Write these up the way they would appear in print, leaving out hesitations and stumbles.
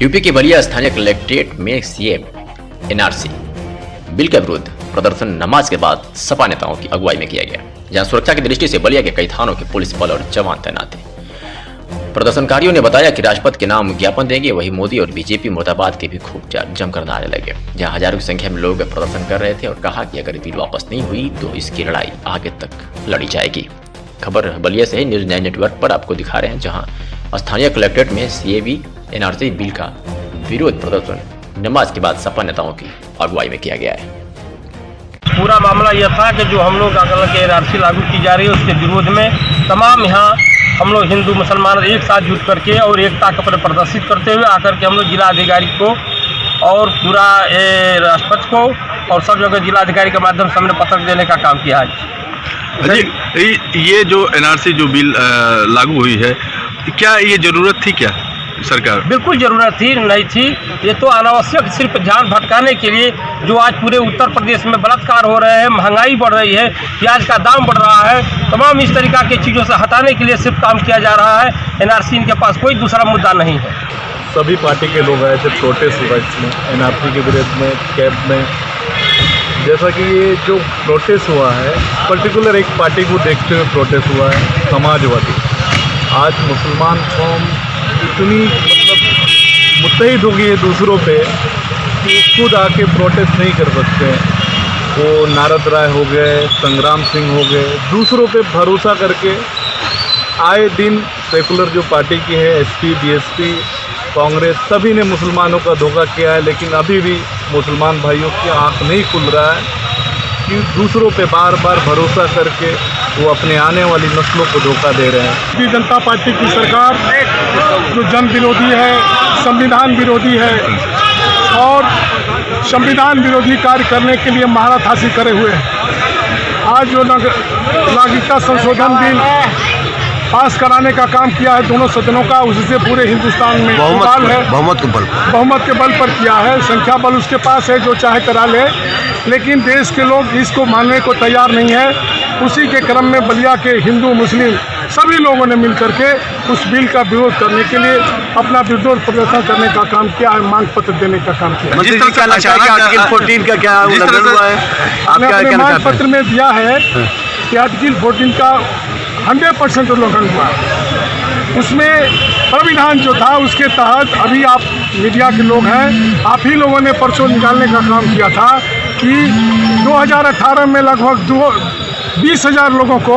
UP के बलिया स्थानीय collectorate में सीएम एनआरसी बिल के विरुद्ध प्रदर्शन नमाज के बाद सपा नेताओं की अगुवाई में किया गया, जहां सुरक्षा की दृष्टि से बलिया के कई थानों के पुलिस बल और जवान तैनात थे। प्रदर्शनकारियों ने बताया कि राष्ट्रपति के नाम ज्ञापन देंगे, वही मोदी और बीजेपी मुर्दाबाद के भी खूब जमकर नारे लगे। जहां हजारों की संख्या में लोग प्रदर्शन कर रहे थे और कहा कि अगर बिल वापस नहीं हुई तो इसकी लड़ाई आगे तक लड़ी जाएगी। खबर बलिया से न्यूज 9 नेटवर्क पर आपको दिखा रहे हैं, जहां स्थानीय कलेक्ट्रेट में सीएबी एनआरसी बिल का विरोध प्रदर्शन नमाज के बाद सपा नेताओं की अगुवाई में किया गया है। पूरा मामला यह था कि जो हम लोग अगर के एनआरसी लागू की जा रही है उसके विरोध में तमाम यहाँ हम लोग हिंदू मुसलमान एक साथ जुट करके और एकता को प्रदर्शित करते हुए आकर के हम लोग जिला अधिकारी को और पूरा राष्ट्रपति को और सब जगह जिला अधिकारी के माध्यम से हमने पत्र देने का काम किया है। जी, ये जो एनआरसी जो बिल लागू हुई है, क्या ये जरूरत थी क्या सरकार? बिल्कुल ज़रूरत थी, नहीं थी। ये तो अनावश्यक सिर्फ ध्यान भटकाने के लिए जो आज पूरे उत्तर प्रदेश में बलात्कार हो रहे हैं, महंगाई बढ़ रही है, प्याज का दाम बढ़ रहा है, तमाम इस तरीका की चीज़ों से हटाने के लिए सिर्फ काम किया जा रहा है। एनआरसी इनके पास कोई दूसरा मुद्दा नहीं है। सभी पार्टी के लोग आए थे प्रोटेस्ट हुआ इसमें एनआरसी के विरोध में कैब में। जैसा कि ये जो प्रोटेस्ट हुआ है पर्टिकुलर एक पार्टी को देखते हुए प्रोटेस्ट हुआ है, समाजवादी। आज मुसलमान कौम इतनी मुतहिद हो गई है दूसरों पे कि खुद आके प्रोटेस्ट नहीं कर सकते हैं। वो नारद राय हो गए, संग्राम सिंह हो गए, दूसरों पे भरोसा करके आए दिन सेकुलर जो पार्टी की है, एसपी, बीएसपी, कांग्रेस, सभी ने मुसलमानों का धोखा किया है। लेकिन अभी भी मुसलमान भाइयों की आंख नहीं खुल रहा है कि दूसरों पे बार बार भरोसा करके वो अपने आने वाली नस्लों को धोखा दे रहे हैं। भारतीय जनता पार्टी की सरकार जो जन विरोधी है, संविधान विरोधी है और संविधान विरोधी कार्य करने के लिए महारत हासिल करे हुए हैं। आज जो नागरिकता संशोधन बिल पास कराने का काम किया है दोनों सदनों का, उससे पूरे हिंदुस्तान में बहुमत के बल पर किया है। संख्या बल उसके पास है, जो चाहे करा ले, लेकिन देश के लोग इसको मानने को तैयार नहीं है। उसी के क्रम में बलिया के हिंदू मुस्लिम सभी लोगों ने मिलकर के उस बिल का विरोध करने के लिए अपना विरोध प्रदर्शन करने का काम किया है, मांग पत्र देने का काम किया है। आर्टिकल 14 का क्या उल्लंघन हुआ है? आपने अपने मांग पत्र में दिया है कि आर्टिकल 14 का 100% उल्लंघन हुआ है। उसमें संविधान जो था उसके तहत अभी आप मीडिया के लोग हैं, आप ही लोगों ने परसों निकालने का काम किया था कि 2018 में लगभग 20,000 लोगों को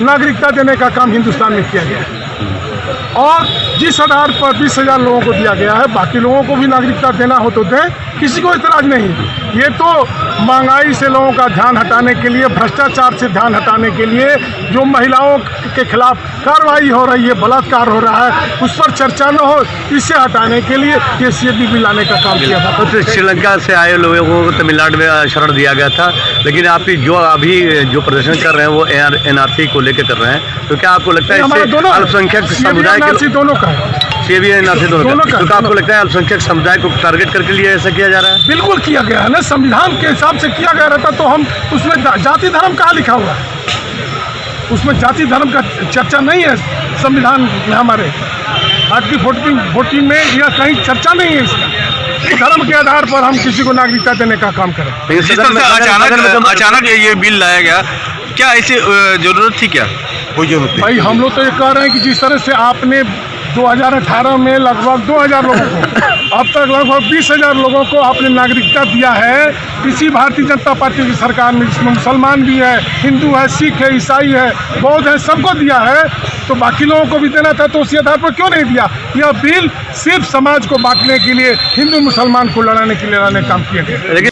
नागरिकता देने का काम हिंदुस्तान में किया गया है और जिस आधार पर 20,000 लोगों को दिया गया है, बाकी लोगों को भी नागरिकता देना हो तो दे, किसी को इतराज नहीं। ये तो महंगाई से लोगों का ध्यान हटाने के लिए, भ्रष्टाचार से ध्यान हटाने के लिए, जो महिलाओं के खिलाफ कार्रवाई हो रही है, बलात्कार हो रहा है, उस पर चर्चा न हो, इससे हटाने के लिए ये सीएबी बिल लाने का काम किया था। तो श्रीलंका से आए लोगों को तमिलनाडु में शरण दिया गया था, लेकिन आप जो अभी जो प्रदर्शन कर रहे हैं वो एनआरसी को लेकर कर रहे हैं, तो क्या आपको लगता है अल्पसंख्यक समुदाय के दोनों का है? सीएबी एनआरसी दोनों का। तो आपको लगता है अल्पसंख्यक समुदाय को टारगेट करके लिए ऐसा किया जा रहा है? बिल्कुल किया गया है ना, संविधान के हिसाब से किया गया रहता तो हम उसमें जाति धर्म कहाँ लिखा हुआ है? उसमें जाति धर्म का चर्चा नहीं है संविधान में। हमारे आर्टिकल 14 में यह कहीं चर्चा नहीं है इसका। धर्म के आधार पर हम किसी को नागरिकता देने का काम करें। अचानक ये बिल लाया गया, क्या ऐसी जरूरत थी? क्या कोई जरूरत थी? भाई हम लोग तो ये कह रहे हैं कि जिस तरह से आपने 2018 में लगभग 2,000 लोगों को, अब तक लगभग 20,000 लोगों को आपने नागरिकता दिया है किसी भारतीय जनता पार्टी की सरकार में, जिसमें मुसलमान भी है, हिंदू है, सिख है, ईसाई है, बौद्ध है, सबको दिया है, तो बाकी लोगों को भी देना था, तो उसी आधार पर क्यों नहीं दिया? यह बिल सिर्फ समाज को बांटने के लिए, हिंदू मुसलमान को लड़ाने के लिए काम किया गया।